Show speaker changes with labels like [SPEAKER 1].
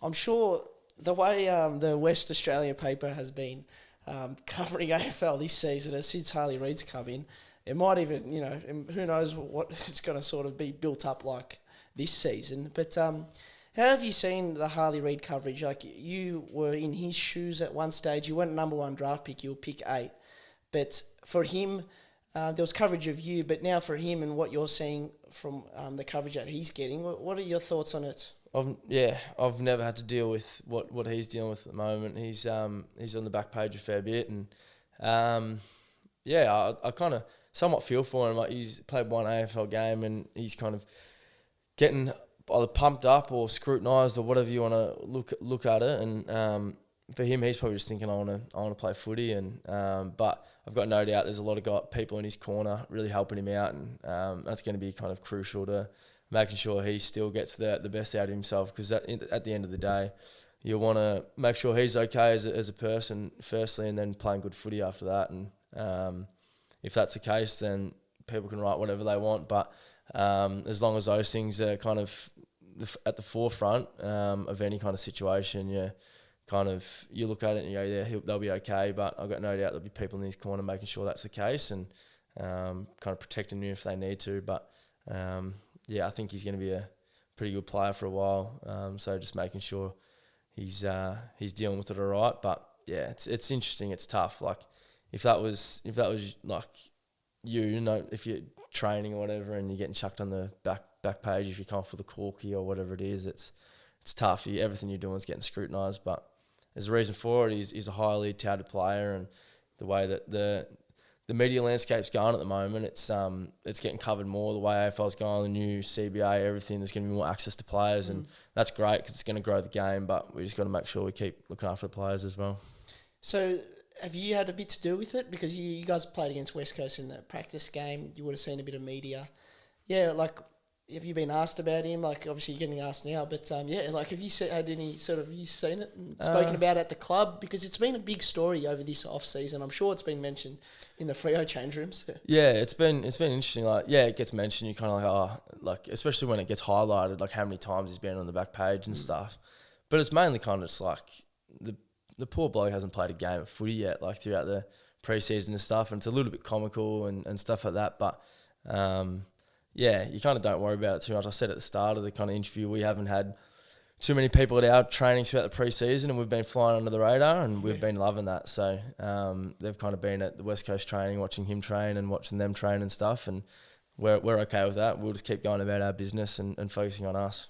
[SPEAKER 1] I'm sure the way the West Australia paper has been covering AFL this season, since Harley Reid's come in, it might even, who knows what it's going to sort of be built up like this season. But how have you seen the Harley Reid coverage? Like, you were in his shoes at one stage. You weren't #1 draft pick. You were pick 8. But for him, there was coverage of you. But now for him and what you're seeing from the coverage that he's getting, what are your thoughts on it?
[SPEAKER 2] I've never had to deal with what he's dealing with at the moment. He's on the back page a fair bit, and I kind of somewhat feel for him. Like, he's played one AFL game, and he's kind of getting either pumped up or scrutinised or whatever you want to look at it. And for him, he's probably just thinking, I want to play footy. And but I've got no doubt there's a lot of people in his corner really helping him out, and that's going to be kind of crucial to making sure he still gets the best out of himself, because at the end of the day, you want to make sure he's okay as a person firstly, and then playing good footy after that. And if that's the case, then people can write whatever they want, but as long as those things are kind of at the forefront of any kind of situation, you look at it and you go, they'll be okay. But I've got no doubt there'll be people in his corner making sure that's the case, and kind of protecting him if they need to. But I think he's going to be a pretty good player for a while. So just making sure he's dealing with it all right. But yeah, it's interesting. It's tough. Like, if that was like if you're training or whatever and you're getting chucked on the back page if you come off with a corky or whatever it is, it's tough. Everything you're doing is getting scrutinised. But there's a reason for it. He's a highly touted player, and the way that the media landscape's going at the moment, it's getting covered more. The way AFL's going, the new CBA, everything, there's going to be more access to players, and that's great because it's going to grow the game. But we just got to make sure we keep looking after the players as well.
[SPEAKER 1] So, have you had a bit to do with it? Because you guys played against West Coast in the practice game. You would have seen a bit of media. Yeah, like, have you been asked about him? Like, obviously you're getting asked now, but have you had any you seen it and spoken about it at the club? Because it's been a big story over this off season. I'm sure it's been mentioned in the Freo change rooms.
[SPEAKER 2] Yeah, it's been interesting. Like, it gets mentioned. You kind of like, especially when it gets highlighted, like how many times he's been on the back page and stuff. But it's mainly kind of just like the poor bloke hasn't played a game of footy yet, like throughout the pre-season and stuff, and it's a little bit comical and stuff like that. But you kind of don't worry about it too much. I said at the start of the kind of interview, we haven't had too many people at our training throughout the pre-season, and we've been flying under the radar, and we've been loving that. So they've kind of been at the West Coast training, watching him train and watching them train and stuff, and we're okay with that. We'll just keep going about our business and focusing on us.